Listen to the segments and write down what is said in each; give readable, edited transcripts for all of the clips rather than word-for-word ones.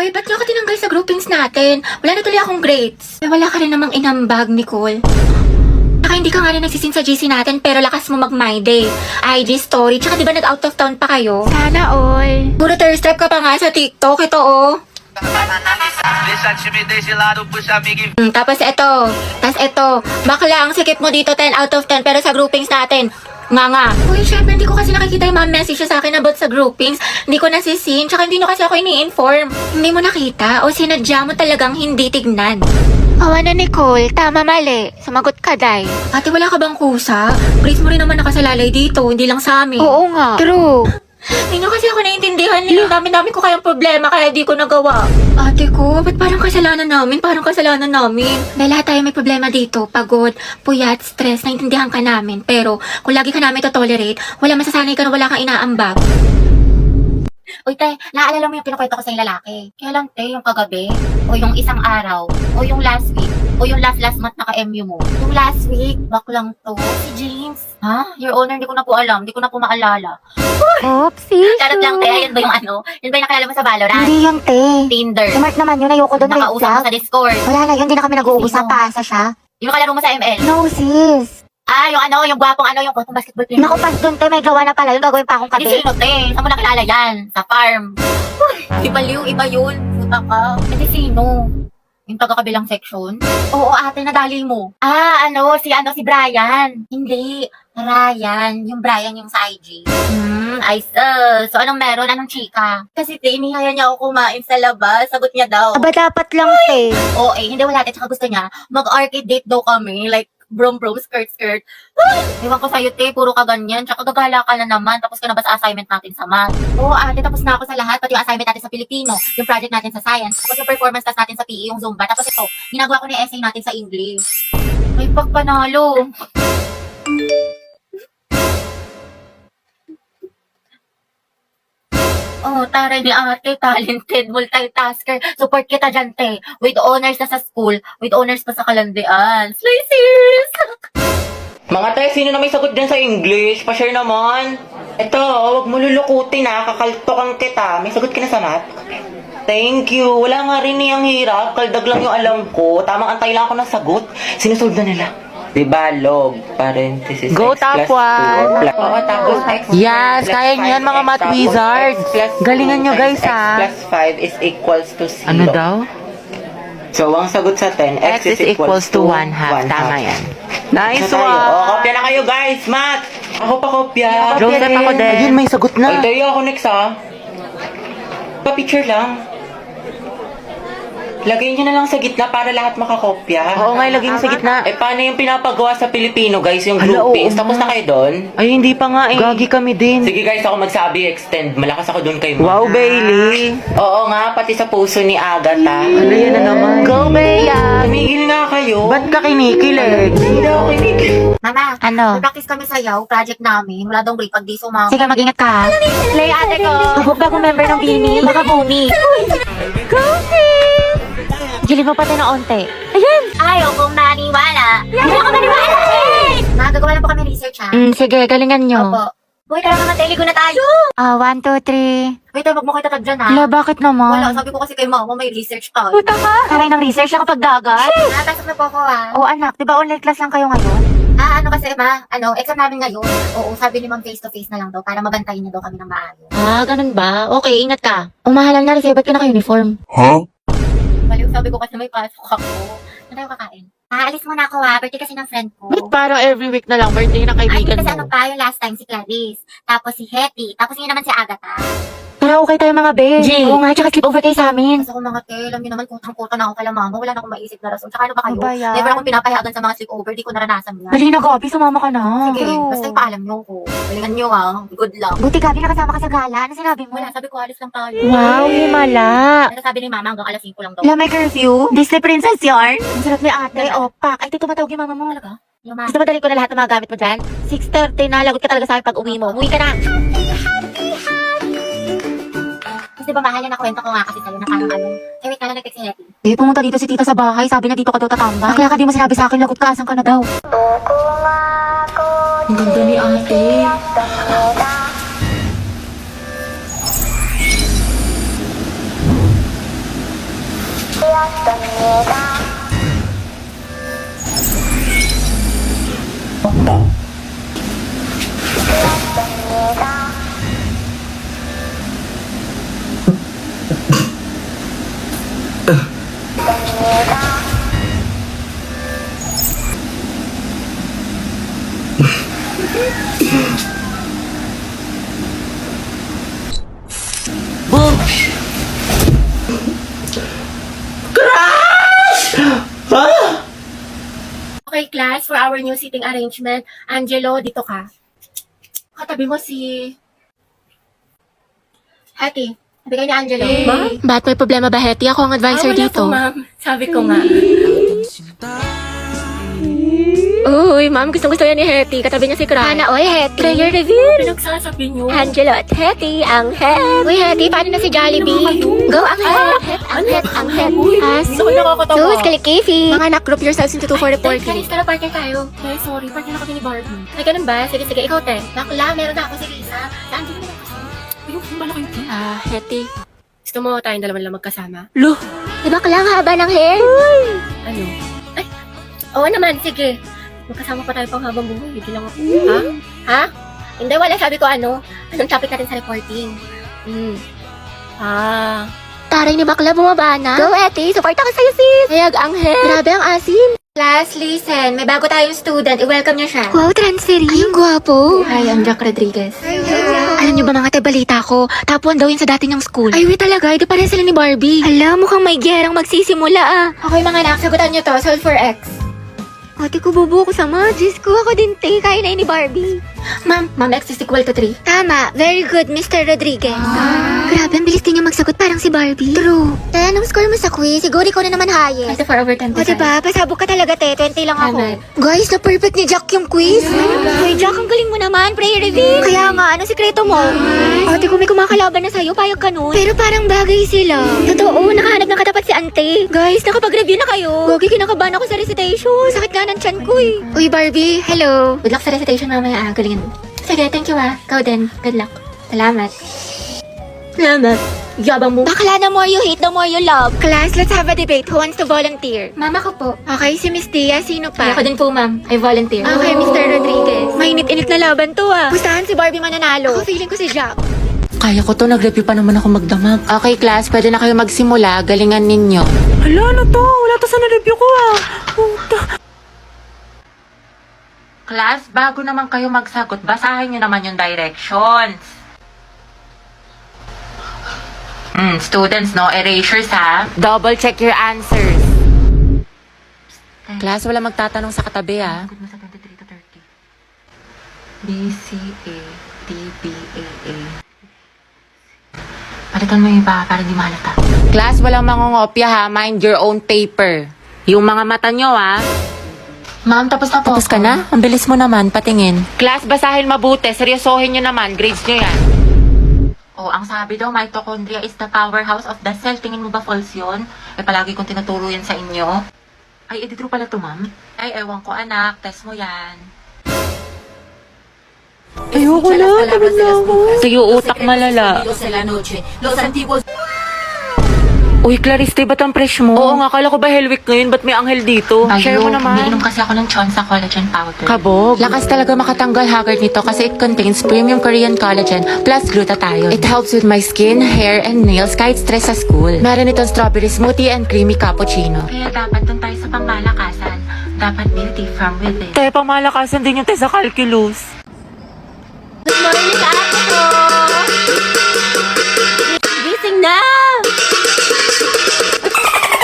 Hoy, ba't niyo ako tinanggal sa groupings natin? Wala na tuloy akong grades. Wala ka rin namang inambag, Nicole. Saka hindi ka nga rin nagsisin sa GC natin pero lakas mo mag-my day. IG story, tsaka di ba nag-out of town pa kayo? Sana all. Puro thirst trap ka pa nga sa TikTok, ito oh. Tapos ito, bakla ang sikip mo dito 10 out of 10 pero sa groupings natin, nga. Uy, syempre hindi ko kasi nakikita yung mga message sa akin about sa groupings. Hindi ko nasisin, tsaka hindi no kasi ako ini-inform. Hindi mo nakita o sinadya mo talagang hindi tignan. Awa na Nicole, tama mali. Sumagot ka, Day. Ate, wala ka bang kusa? Grace mo rin naman nakasalalay dito, hindi lang sa amin. Oo nga. True. Hindi nyo kasi ako naiintindihan eh. Dami-dami ko kayang problema kaya di ko nagawa. Ate ko, ba't parang kasalanan namin? Dahil lahat tayo may problema dito. Pagod, puyat, stress, naiintindihan ka namin. Pero kung lagi ka namin to-tolerate, wala masasanay ka na wala kang inaambag. Uy, te, naaalala mo yung kinukwento ko sa yung lalaki? Kaya lang, te, yung kagabi, o yung isang araw, o yung last week, o yung last month naka-MU mo. Yung last week, baklang to, si James. Ha? Your Honor, hindi ko na po alam, hindi ko na po maalala. Oopsie. Charot lang, te, yan ba yung ano? Yan ba yung nakilala mo sa Valorant? Hindi yung te. Tinder. Smart naman yun, ayoko doon red Nakausap mo flag. sa Discord. Wala na yun, hindi na kami nag-uusap, Sino? paasa siya. Yung nakalaro mo sa ML. No sis. Yung gwapong yung gwapong basketball player. Naku, pas doon te, may gawa na pala yun, gagawin pa akong Hindi kape. sino, te? Saan mo nakilala yan? Sa farm. Uy, iba liw, iba yun. Puta ka. Hindi sino? Yung taga-kabilang section? Oo, ate, nadali mo. Si Brian. Hindi, Ryan. Yung Brian yung sa IG. So anong meron? Anong chika? Kasi te, inihaya niya ako kumain sa labas. Sagot niya daw. Aba dapat lang te. Oo, hindi wala. Tsaka gusto niya, mag-arcade date daw kami. Like, brom, skirt. Ewan ko sa'yo, te, puro ka ganyan. Tsaka gagala ka na naman. Tapos ka na ba sa assignment natin sa math? Oo, ate, tapos na ako sa lahat. Pati yung assignment natin sa Filipino, yung project natin sa science, tapos yung performance test natin sa PE, yung Zumba. Tapos ito, ginagawa ko na yung essay natin sa English. May pagpanalo. Oh, taray ni ate, talented, multitasker. Support kita dyan, te. With honors na sa school, with honors pa sa kalandian. Slay sis! Mga te, sino na may sagot dyan sa English? Pa-share naman. Ito, huwag mo lulukutin ha. Kakaltokan kita. May sagot ka na sa math? Thank you. Wala nga rin niyang hirap. Kaldag lang yung alam ko. Tamang antay lang ako ng sagot. Sinusolve na nila. Diba, log, parenthesis, Go, x top plus 2. one. Oo, tapos x Yes, plus kaya niyo yan, 5x, mga math tapos wizards. x plus 2 Galingan niyo, times guys, x ha? plus 5 is equals to 0. Ano daw? So, ang sagot sa 10, X is equals to 1 half. Tama yan. Nice Isa tayo. one. O, kopya na kayo, guys. Math! Ako pa kopya. Joseph, ako din. Ayun, may sagot Ay, na. tayo ako next, ha? Pa-picture lang. Lagay nyo na lang sa gitna para lahat makakopya. Oo nga, ilagay mo sa gitna. Eh, paano yung pinapagawa sa Pilipino, guys? Yung Hala, groupings. oo Tapos nga. na kayo doon? Ay, hindi pa nga eh. Gagi kami din. Sige, guys, ako magsabi, extend. Malakas ako doon kay Wow, Bailey. Oo nga, pati sa puso ni Agatha. Ano yan na naman? Go, Bea. Tumigil nga kayo. Ba't ka kinikilig? Hindi ako kinikil. Mama, Ano? practice kami sayaw, project namin. Wala daw grade pag di sumama. Sige, mag-ingat ka. Play ate ko. Bagong member ng Bini, baka bumi. Gilid mo pati na onte. Ayan. Ayaw kong maniwala. Ayaw kong maniwala. Nagagawa lang po kami research ha. Sige, galingan nyo. Opo. Boy, tara mga teligo na tayo. 1, 2, 3. Wait, wag mo kayo tatag dyan ha. Hala, bakit Wala, naman? sabi ko kasi kay mama may research tayo. Puta ka. Taray ng research lang kapag dagat. Napasok na po ako ha. O anak, di ba online class lang kayo ngayon? Ano kasi ma, exam namin ngayon. Oo, sabi ni ma'am face to face na lang daw para mabantayin niya daw kami ng maayos. Ganun ba? Okay, ingat ka. Umahalan na rin sa'yo, ba't ka naka-uniform? Baliw, sabi ko kasi may pasok ako. Ano tayo kakain? Aalis muna ako ha, birthday kasi ng friend ko. Ba't parang every week na lang birthday ng Ay, kaibigan kasi ano mo? pa, yung last time si Clarice. Tapos si Hetty. Tapos yun naman si Agatha. Tara, okay tayo mga be. G. Oo nga, tsaka sleep over kayo sa amin. Kasi ako mga te, alam niyo naman kutang-kuta na ako kala mama. Wala na akong maisip na rason. Tsaka ano ba kayo? Ano ba yan? Never akong pinapayagan sa mga sleepover. Di ko naranasan yan. Dali na, Gabi, sumama ka na. Sige, basta ipaalam niyo ko. Galingan niyo ha. Good luck. Buti, Gabi, nakasama ka sa gala. Ano sinabi mo? Wala, sabi ko alis lang tayo. Wow, himala. Ano sabi ni mama hanggang alas 5 lang daw. Wala, may curfew. Disney Princess yarn. Ang sarap ni ate. Opak. Ay, ito tumatawag yung mama mo. Talaga? Yung mama. Gusto mo dali ko na lahat ng mga gamit mo dyan? 6:30 na, lagot ka talaga sa akin pag uwi mo. Umuwi ka na. Kasi di ba mahal na kwento ko nga kasi sa'yo na parang wait ka lang nag-text si Hetty. Eh, pumunta dito si tita sa bahay. Sabi na dito ka daw tatambay. Kaya ka di mo sinabi sa akin, lagot ka, asan ka na daw? Ang ganda ni ate. Okay, class, for our new seating arrangement, Angelo, dito ka. Katabi mo si... Hattie. Sabi kayo ni Angelo. Ma'am? Ba't may problema ba, Hattie? Ako ang advisor dito. Ma'am. Sabi ko nga. Uy, ma'am, gustong-gusto yan ni Hattie. Katabi niya si Cry. Hana, oy, Hattie. Prayer reveal. Pinagsasabi niyo. Angelo at Hattie, ang head. Uy, Hattie, paano na si Jollibee? Go, ang head. Ang head, ang head. So, nakakatawa. Sus, kalikifi. Mga anak, group yourselves into 2 for reporting. Kanista na partner tayo. Ay, sorry, partner na kami ni Barbie. Ay, ganun ba? Sige, sige, ikaw, te. Bakla, meron na ako si Lisa. Saan din mo kasama? Yung malaki yun. Hetty. Gusto mo tayong dalawa lang magkasama? Lo! Di ba kailangan haba ng hair? Ano? Ay, oo naman, sige. Magkasama pa tayo pang habang buhay. Hindi lang ako. Ha? Ha? Hindi, wala. Sabi ko ano? Anong topic natin sa reporting? Taray ni bakla, bumaba na. Go, Eti. Support ako sa'yo, sis. Hayag ang hair. Grabe ang asim. Class, listen. May bago tayong student. I-welcome niyo siya. Wow, transferee. Ay, ang gwapo. Hi, I'm Jack Rodriguez. Alam niyo ba mga balita ko? Top 1 daw yun sa dati niyang school. Ay, wait talaga. Di pareha sila ni Barbie. Alam, mukhang may gerang magsisimula ah. Okay mga anak, sagutan niyo to. Solve for X. Ate ko, bubo ko sa Diyos ko, ako din, te. Kaya na yun ni Barbie. Ma'am, X is equal to 3. Tama. Very good, Mr. Rodriguez. Grabe, ang bilis din niya magsagot parang si Barbie. True. Te, anong score mo sa quiz? Siguro ikaw na naman highest. Kasi 4 over 10. O, diba? Pasabog ka talaga, te. 20 lang ako. Guys, na-perfect ni Jack yung quiz. Ay, Jack, ang galing mo naman. Prayer reveal. Kaya nga, anong sikreto mo? Ate ko, may kumakalaban na sa'yo. Payag ka nun. Pero parang bagay sila. Totoo, nakahanap ng katapat si Ante. Guys, nakapag-review na kayo. Gogi, kinakabahan ako sa recitation. Sakit nga ng tiyan ko eh. Uy, Barbie, hello. Good luck sa recitation mamaya. Galingan mo. Sige, thank you ah. Ikaw din. Good luck. Salamat. Salamat. Yabang mo. Bakla, the more you hate, the more you love. Class, let's have a debate. Who wants to volunteer? Mama ko po. Okay, si Miss Tia. Sino pa? Ako din po, ma'am. I volunteer. Okay, Mr. Rodriguez. Mainit-init na laban to ah. Pustahan si Barbie mananalo. Ako feeling ko si Jack. Kaya ko to, nag-review pa naman ako magdamag. Okay, class, pwede na kayo magsimula. Galingan ninyo. Hala, ano to? Wala to sa na-review ko ah. Puta. Class, bago naman kayo magsagot, basahin nyo naman yung directions. Students, no erasures ha. Double check your answers. Class, wala magtatanong sa katabi ha. Good mo sa 23 to 30. BCA, DBAA. Palitan mo yung iba para di malata. Class, walang mangungopya ha. Mind your own paper. Yung mga mata nyo ha. Ma'am, tapos na po. Tapos ka na? Ang bilis mo naman, patingin. Class, basahin mabuti. Seryosohin nyo naman. Grades nyo yan. Oh, ang sabi daw, mitochondria is the powerhouse of the cell. Tingin mo ba false yun? Eh, palagi kong tinuturo yan sa inyo. Ay, edi true pala to, ma'am. Ay, ewan ko, anak. Test mo yan. Ayoko na, tapos na ako. Tuyo utak malala. Uy, Clariste, ba't ang fresh mo? Oo nga, kala ko ba Hell Week ngayon? Ba't may anghel dito? Share mo naman. Umiinom kasi ako ng Chonsa Collagen Powder. Kabog. Lakas talaga makatanggal haggard nito kasi it contains premium Korean collagen plus glutathione. It helps with my skin, hair, and nails kahit stress sa school. Meron itong strawberry smoothie and creamy cappuccino. Kaya dapat dun tayo sa pangmalakasan. Dapat beauty from within. Tayo pamalakasan din yung test sa calculus. Good morning, ate ko! Gising na!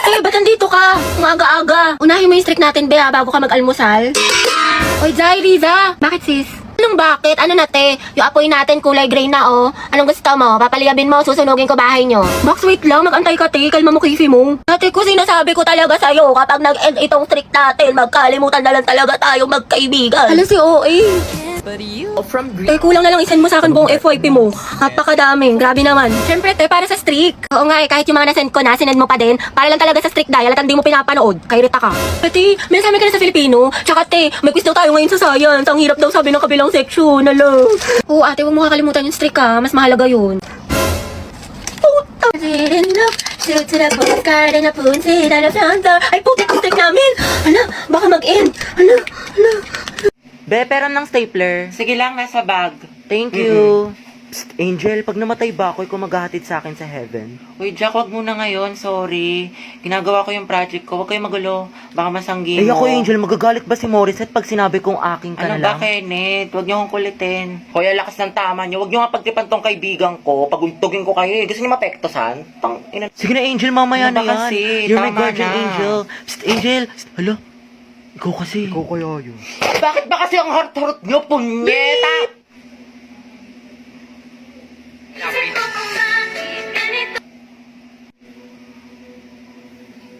Eh, ba't nandito ka? Umaga-aga. Unahin mo yung streak natin, Bea, bago ka mag-almusal. Oy, Zay, Riza. Bakit, sis? Anong bakit? Ano na, te? Yung apoy natin kulay gray na, oh. Anong gusto mo? Papaliyabin mo, susunugin ko bahay nyo. Max, wait lang. Mag-antay ka, te. Kalma mo, kifi mo. Ate ko, sinasabi ko talaga sa'yo. Kapag nag-end itong streak natin, magkalimutan na lang talaga tayong magkaibigan. Alam si OA. Eh, kulang na lang isend mo sa akin buong FYP mo. Napakadaming. Grabe naman. Siyempre, te, para sa streak. Oo nga, eh, kahit yung mga nasend ko na, sinend mo pa din. Para lang talaga sa streak dial at hindi mo pinapanood. Kay Rita ka. Ate, may nasabi ka na sa Filipino. Tsaka, te, may quiz daw tayo ngayon sa science. Ang hirap daw sabi ng kabilang section. Alo. Oo, ate, huwag mo kakalimutan yung streak ha. Mas mahalaga yun. Puta! Shoot to the postcard and a punsit and a flower. Ay, putik yung stick namin! Hala, baka mag-end. Hala. Be, pera ng stapler. Sige lang, nasa bag. Thank you. Psst, Angel, pag namatay ba ako, ikaw maghahatid sa akin sa heaven? Uy, Jack, wag muna ngayon. Sorry. Ginagawa ko yung project ko. Huwag kayong magulo. Baka masanggi mo. Eh ako, Angel, magagalit ba si Morissette pag sinabi kong aking ka Ano na ba, lang? Kenneth? Huwag niyo akong kulitin. Hoy, ang lakas ng tama niyo. Huwag niyo nga pagtipan tong kaibigan ko. Paguntugin ko kayo eh. Gusto niyo mapektosan? Ina. Sige na, Angel, mamaya Ano na ba yan. kasi? You're my Tama guardian na. angel. Psst, Angel. Psst, hala. Ikaw kasi. Ikaw kaya yun. Bakit ba kasi ang heart-heart niyo, punyeta?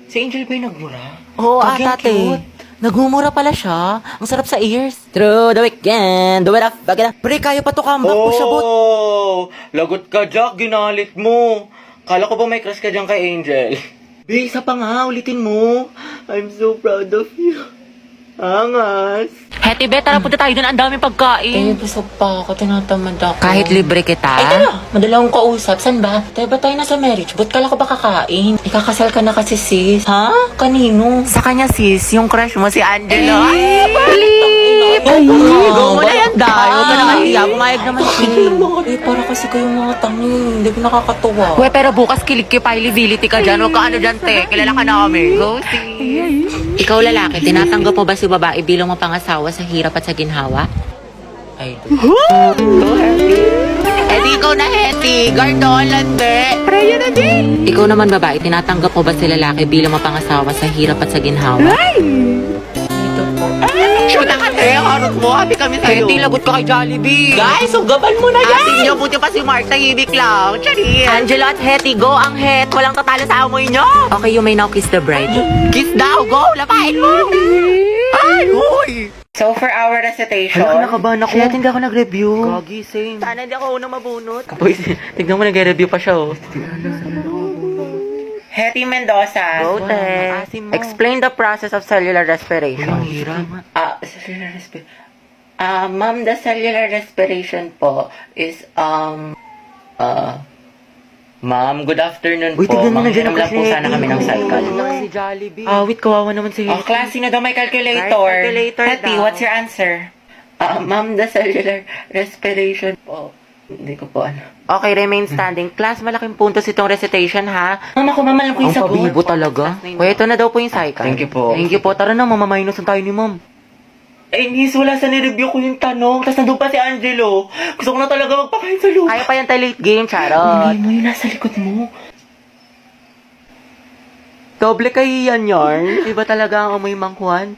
Si Angel ba yung nagmura? Oo, Gagi, ang ate. cute. Nagmumura pala siya. Ang sarap sa ears. Through the weekend, do it up, back it up. Pre, kaya pa to comeback po siya, bot. Oh, lagot ka, Jack. Ginalit mo. Kala ko ba may crush ka dyan kay Angel? Be, isa pa nga. Ulitin mo. I'm so proud of you. Angas. Heti, be, tara punta tayo dun. Ang daming pagkain. busog pa ako. Tinatamad ako. Kahit libre kita. Ay, tara. Madala akong kausap. San ba? Tayo ba tayo nasa marriage? Ba't kala ko ba kakain? Ikakasal ka na kasi, sis. Ha? Kanino? Sa kanya, sis, yung crush mo si Angelo. Ay, Flip! Go mo na yan, Day. Huwag ka na Ay. mahiya. Pumayag naman siya. Eh, para kasi kayong mga tangi. Hindi ko nakakatuwa. We, pero bukas kilikipability ka dyan. Huwag ka ano dyan, te. Kilala ka namin. Go, sis. Ikaw lalaki, tinatanggap mo ba si babae bilang mapangasawa sa hirap at sa ginhawa? Ay, Eh di ikaw na, Heti. Gardolan, be. Preyo na, din. Ikaw naman, babae, tinatanggap mo ba si lalaki bilang mapangasawa sa hirap at sa ginhawa? dito po. Shoot na ka, te. Harot mo. Happy kami sa'yo. Heti, lagot ka kay Jollibee. Guys, ugaban mo na yan! Asin niyo, buti pa si Mark, tahimik lang. Charis. Angelo at Hetty, go ang het. Walang tatalo sa amoy niyo. Okay, you may now kiss the bride. Kiss daw, go. Lapain mo. Ay, huy. So, for our recitation... Hala, kinakabahan ako. Shit, hindi ako nag-review. Gagi, same. Sana hindi ako unang mabunot. Kapoy, tignan mo, nag-review pa siya, oh. Hetty Mendoza. Go, te. Asim mo. Explain the process of cellular respiration. Ang hirap. Cellular respiration. Ma'am, the cellular respiration po is, Ma'am, good afternoon Uy, po. tignan mo na dyan ang Manghiram lang po kasi. sana kami ng cycle. Si Jollibee. Wait, kawawa naman si Oh, class, sino daw may calculator? May calculator Hetty, daw. what's your answer? Ma'am, the cellular respiration po. Hindi ko po ano. Okay, remain standing. Class, malaking puntos itong recitation, ha? Ma'am, ako ma'am, alam ko Ang yung sagot. pabibo talaga. Kuya, ito na daw po yung cycle. Thank you po. Thank you po. Tara na, mamamainos tayo ni ma'am. Eh, miss, wala sa nireview ko yung tanong. Tapos nandun pa si Angelo. Gusto ko na talaga magpakain sa loob. Kaya pa yan tayo late game, charot. Hindi mo yung nasa likod mo. Doble kayo yan, yarn. Iba talaga ang amoy mangkuhan.